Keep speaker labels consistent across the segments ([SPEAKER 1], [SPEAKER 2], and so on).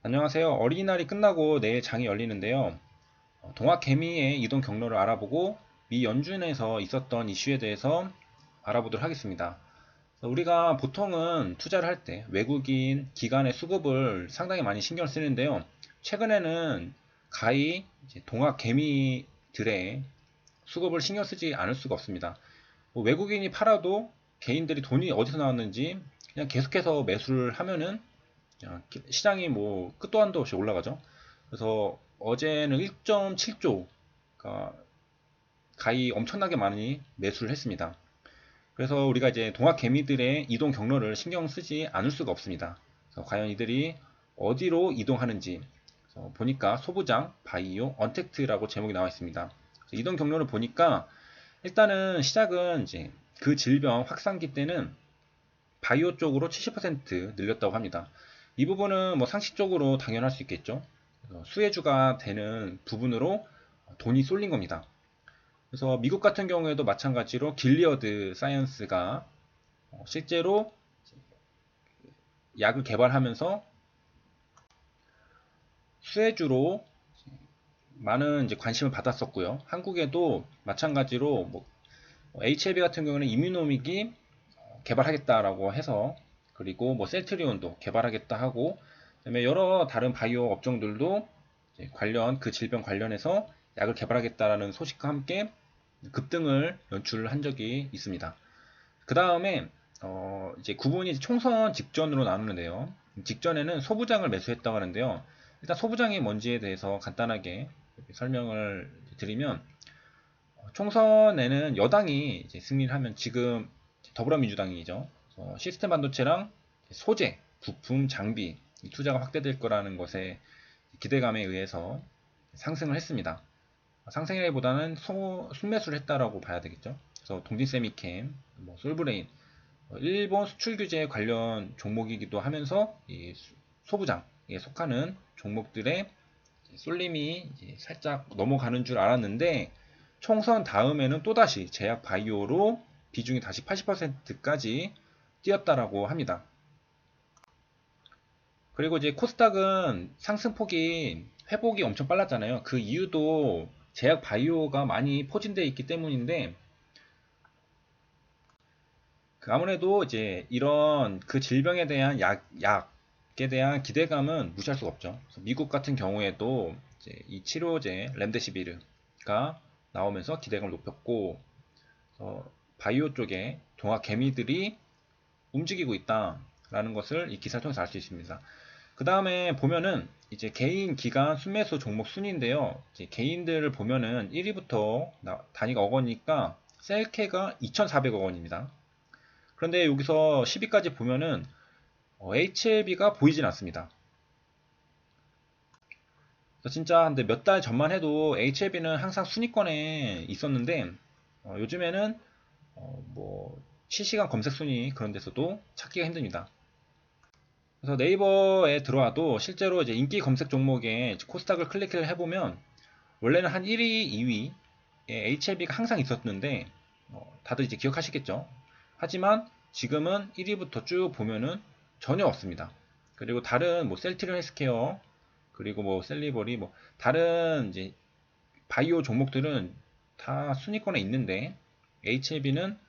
[SPEAKER 1] 안녕하세요. 어린이날이 끝나고 내일 장이 열리는데요. 동학개미의 이동 경로를 알아보고 미 연준에서 있었던 이슈에 대해서 알아보도록 하겠습니다. 우리가 보통은 투자를 할 때 외국인 기관의 수급을 상당히 많이 신경 쓰는데요. 최근에는 가히 동학개미들의 수급을 신경 쓰지 않을 수가 없습니다. 외국인이 팔아도 개인들이 돈이 어디서 나왔는지 그냥 계속해서 매수를 하면은 시장이 뭐 끝도 한도 없이 올라가죠. 그래서 어제는 1.7조 가히 엄청나게 많이 매수를 했습니다. 그래서 우리가 이제 동학 개미들의 이동 경로를 신경 쓰지 않을 수가 없습니다. 그래서 과연 이들이 어디로 이동하는지 보니까 소부장, 바이오, 언택트라고 제목이 나와 있습니다. 이동 경로를 보니까 일단은 시작은 이제 그 질병 확산기 때는 바이오 쪽으로 70% 늘렸다고 합니다. 이 부분은 뭐 상식적으로 당연할 수 있겠죠. 수혜주가 되는 부분으로 돈이 쏠린 겁니다. 그래서 미국 같은 경우에도 마찬가지로 길리어드 사이언스가 실제로 약을 개발하면서 수혜주로 많은 이제 관심을 받았었고요. 한국에도 마찬가지로 뭐 HIV 같은 경우는 이뮤노믹이 개발하겠다라고 해서, 그리고 뭐 셀트리온도 개발하겠다 하고, 그다음에 여러 다른 바이오 업종들도 관련 그 질병 관련해서 약을 개발하겠다라는 소식과 함께 급등을 연출한 적이 있습니다. 그 다음에 이제 구분이 총선 직전으로 나누는데요. 직전에는 소부장을 매수했다고 하는데요. 일단 소부장이 뭔지에 대해서 간단하게 설명을 드리면, 총선에는 여당이 이제 승리를 하면 지금 더불어민주당이죠. 시스템 반도체랑 소재, 부품, 장비 투자가 확대될 거라는 것에 기대감에 의해서 상승을 했습니다. 상승이라기보다는 순매수를 했다라고 봐야 되겠죠. 그래서 동진세미캠, 뭐 솔브레인, 일본 수출 규제 관련 종목이기도 하면서 이 소부장에 속하는 종목들의 쏠림이 살짝 넘어가는 줄 알았는데, 총선 다음에는 또다시 제약 바이오로 비중이 다시 80%까지 뛰었다라고 합니다. 그리고 이제 코스닥은 상승폭이 회복이 엄청 빨랐잖아요. 그 이유도 제약 바이오가 많이 포진되어 있기 때문인데, 아무래도 이제 이런 그 질병에 대한 약에 대한 기대감은 무시할 수가 없죠. 미국 같은 경우에도 이제 이 치료제 렘데시비르가 나오면서 기대감을 높였고, 바이오 쪽에 동학 개미들이 움직이고 있다라는 것을 이 기사를 통해서 알 수 있습니다. 그 다음에 보면은 이제 개인 기간 순매수 종목 순인데요. 이제 개인들을 보면은 1위부터 단위가 억 원이니까 셀케가 2,400억 원입니다. 그런데 여기서 10위까지 보면은 HLB가 보이진 않습니다. 그래서 진짜 근데 몇 달 전만 해도 HLB는 항상 순위권에 있었는데, 요즘에는 뭐 실시간 검색 순위 그런 데서도 찾기가 힘듭니다. 그래서 네이버에 들어와도 실제로 이제 인기 검색 종목에 코스닥을 클릭을 해보면 원래는 한 1위, 2위에 HLB가 항상 있었는데, 다들 이제 기억하시겠죠? 하지만 지금은 1위부터 쭉 보면은 전혀 없습니다. 그리고 다른 뭐 셀트리온 헬스케어, 그리고 뭐 셀리버리, 뭐 다른 이제 바이오 종목들은 다 순위권에 있는데 HLB는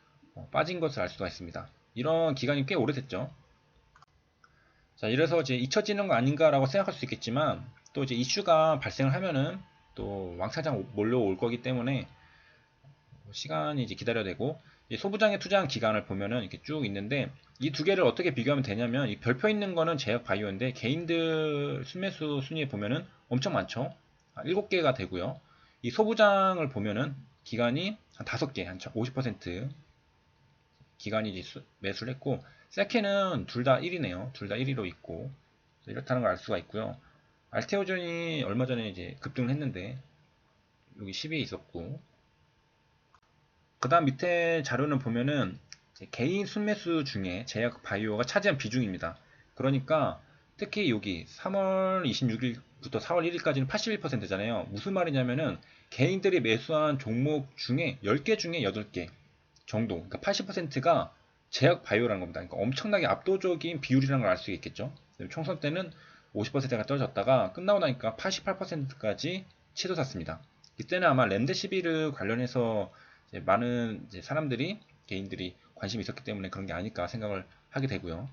[SPEAKER 1] 빠진 것을 알 수가 있습니다. 이런 기간이 꽤 오래됐죠. 자, 이래서 이제 잊혀지는 거 아닌가라고 생각할 수 있겠지만, 또 이제 이슈가 발생을 하면은 또 왕창장 몰려올 거기 때문에 시간이 이제 기다려야 되고, 소부장에 투자한 기간을 보면은 이렇게 쭉 있는데, 이 두 개를 어떻게 비교하면 되냐면, 이 별표 있는 거는 제약 바이오인데 개인들 순매수 순위에 보면은 엄청 많죠. 7개가 되고요. 이 소부장을 보면은 기간이 한 5개, 한 50% 기간이 이제 매수를 했고, 세케는 둘 다 1위네요. 둘 다 1위로 있고, 이렇다는 걸 알 수가 있고요. 알테오전이 얼마 전에 이제 급등을 했는데 여기 10위에 있었고, 그 다음 밑에 자료는 보면은 개인 순매수 중에 제약 바이오가 차지한 비중입니다. 그러니까 특히 여기 3월 26일부터 4월 1일까지는 81%잖아요. 무슨 말이냐면은 개인들이 매수한 종목 중에 10개 중에 8개 정도, 그러니까 80%가 제약 바이오라는 겁니다. 그러니까 엄청나게 압도적인 비율이라는 걸 알 수 있겠죠. 총선 때는 50%가 떨어졌다가 끝나고 나니까 88%까지 치솟았습니다. 이때는 아마 렘데시비르 관련해서 이제 많은 이제 사람들이 개인들이 관심이 있었기 때문에 그런 게 아닐까 생각을 하게 되고요.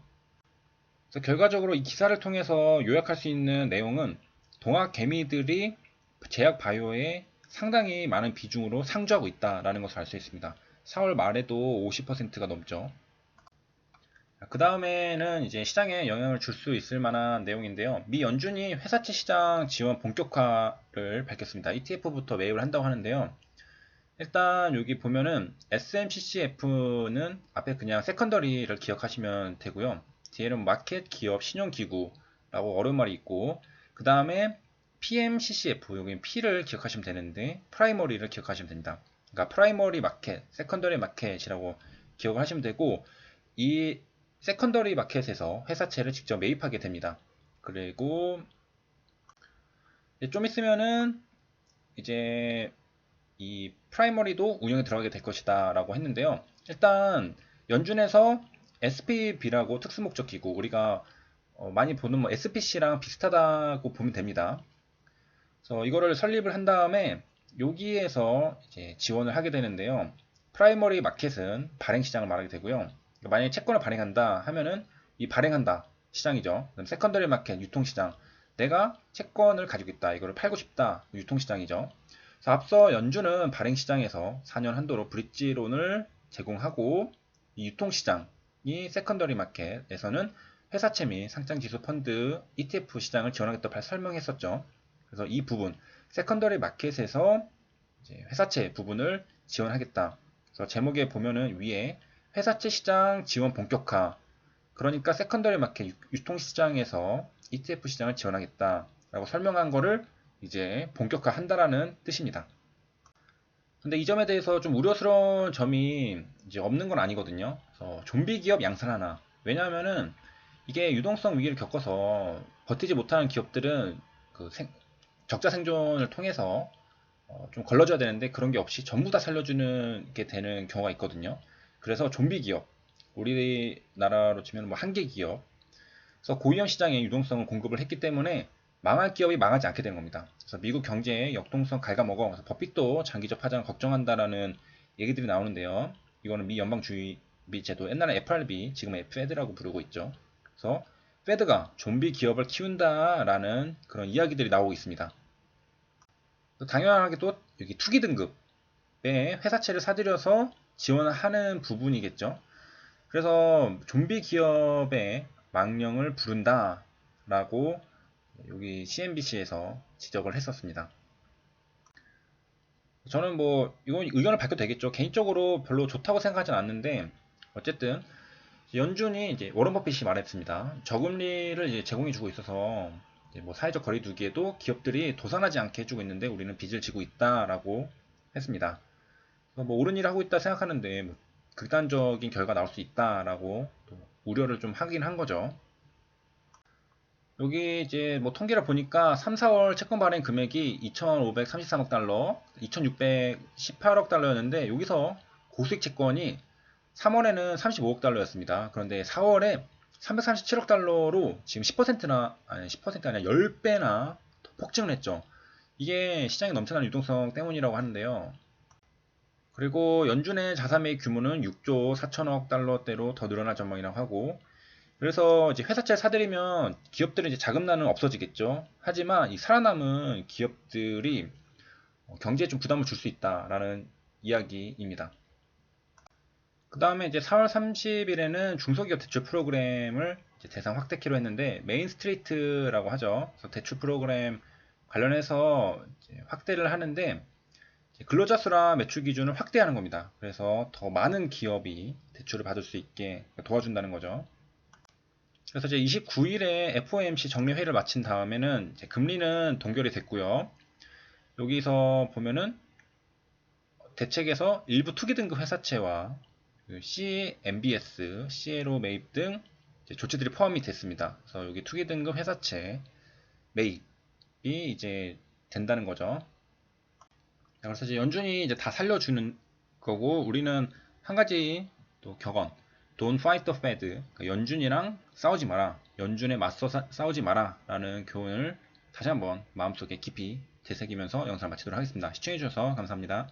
[SPEAKER 1] 그래서 결과적으로 이 기사를 통해서 요약할 수 있는 내용은 동학 개미들이 제약 바이오에 상당히 많은 비중으로 상주하고 있다라는 것을 알 수 있습니다. 4월 말에도 50%가 넘죠. 그 다음에는 이제 시장에 영향을 줄 수 있을 만한 내용인데요. 미 연준이 회사채 시장 지원 본격화를 밝혔습니다. ETF부터 매입을 한다고 하는데요. 일단 여기 보면은 SMCCF는 앞에 그냥 세컨더리를 기억하시면 되고요. 뒤에는 마켓, 기업, 신용기구라고 어려운 말이 있고, 그 다음에 PMCCF, 여기 P를 기억하시면 되는데 프라이머리를 기억하시면 됩니다. 그러니까 프라이머리 마켓, 세컨더리 마켓이라고 기억을 하시면 되고, 이 세컨더리 마켓에서 회사채를 직접 매입하게 됩니다. 그리고 좀 있으면은 이제 이 프라이머리도 운영에 들어가게 될 것이다 라고 했는데요. 일단 연준에서 SPV라고 특수목적기구, 우리가 많이 보는 뭐 SPC랑 비슷하다고 보면 됩니다. 그래서 이거를 설립을 한 다음에 여기에서 이제 지원을 하게 되는데요. 프라이머리 마켓은 발행시장을 말하게 되고요. 만약에 채권을 발행한다 하면은 이 발행한다 시장이죠. 그럼 세컨더리 마켓 유통시장, 내가 채권을 가지고 있다, 이거를 팔고 싶다, 유통시장이죠. 그래서 앞서 연준은 발행시장에서 4년 한도로 브릿지론을 제공하고, 이 유통시장이 세컨더리 마켓에서는 회사채 및 상장지수 펀드 ETF 시장을 지원하겠다고 설명했었죠. 그래서 이 부분 세컨더리 마켓에서 이제 회사채 부분을 지원하겠다. 그래서 제목에 보면은 위에 회사채 시장 지원 본격화, 그러니까 세컨더리 마켓 유통시장에서 ETF 시장을 지원하겠다라고 설명한 거를 이제 본격화 한다라는 뜻입니다. 근데 이 점에 대해서 좀 우려스러운 점이 이제 없는 건 아니거든요. 그래서 좀비 기업 양산하나. 왜냐하면은 이게 유동성 위기를 겪어서 버티지 못하는 기업들은 그 적자 생존을 통해서 좀 걸러줘야 되는데 그런 게 없이 전부 다 살려주는 게 되는 경우가 있거든요. 그래서 좀비 기업, 우리나라로 치면 뭐 한계 기업, 그래서 고위험 시장에 유동성을 공급을 했기 때문에 망할 기업이 망하지 않게 되는 겁니다. 그래서 미국 경제의 역동성 갉아먹어. 그래서 버핏도 장기적 파장을 걱정한다라는 얘기들이 나오는데요. 이거는 미 연방주의비 제도, 옛날에 FRB, 지금은 페드라고 부르고 있죠. 그래서 페드가 좀비 기업을 키운다라는 그런 이야기들이 나오고 있습니다. 당연하게 또 여기 투기 등급의 회사채를 사들여서 지원하는 부분이겠죠. 그래서 좀비 기업의 망령을 부른다라고 여기 CNBC에서 지적을 했었습니다. 저는 뭐 이건 의견을 밝혀도 되겠죠. 개인적으로 별로 좋다고 생각하진 않는데, 어쨌든 연준이 이제 워런 버핏이 말했습니다. 저금리를 이제 제공해주고 있어서 이제 뭐 사회적 거리두기에도 기업들이 도산하지 않게 해주고 있는데 우리는 빚을 지고 있다라고 했습니다. 뭐 옳은 일을 하고 있다 생각하는데 뭐 극단적인 결과 나올 수 있다라고 또 우려를 좀 하긴 한 거죠. 여기 이제 뭐 통계를 보니까 3, 4월 채권 발행 금액이 2,533억 달러, 2,618억 달러였는데 여기서 고수익 채권이 3월에는 35억 달러였습니다. 그런데 4월에 337억 달러로 지금 10%나, 아니 10%가 아니라 10배나 폭증을 했죠. 이게 시장의 넘쳐나는 유동성 때문이라고 하는데요. 그리고 연준의 자산 매입 규모는 6조 4천억 달러대로 더 늘어날 전망이라고 하고, 그래서 이제 회사채를 사들이면 기업들은 이제 자금난은 없어지겠죠. 하지만 이 살아남은 기업들이 경제에 좀 부담을 줄 수 있다라는 이야기입니다. 그 다음에 이제 4월 30일에는 중소기업 대출 프로그램을 대상 확대키로 했는데, 메인 스트리트라고 하죠. 그래서 대출 프로그램 관련해서 확대를 하는데, 근로자 수랑 매출 기준을 확대하는 겁니다. 그래서 더 많은 기업이 대출을 받을 수 있게 도와준다는 거죠. 그래서 이제 29일에 FOMC 정례 회의를 마친 다음에는 이제 금리는 동결이 됐고요. 여기서 보면은 대책에서 일부 투기 등급 회사채와 CMBS, CLO 매입 등 조치들이 포함이 됐습니다. 그래서 여기 투기 등급 회사채 매입이 이제 된다는 거죠. 그래서 이제 연준이 이제 다 살려주는 거고, 우리는 한 가지 또 격언, Don't fight the Fed. 그러니까 연준이랑 싸우지 마라. 연준에 맞서 싸우지 마라. 라는 교훈을 다시 한번 마음속에 깊이 되새기면서 영상 마치도록 하겠습니다. 시청해주셔서 감사합니다.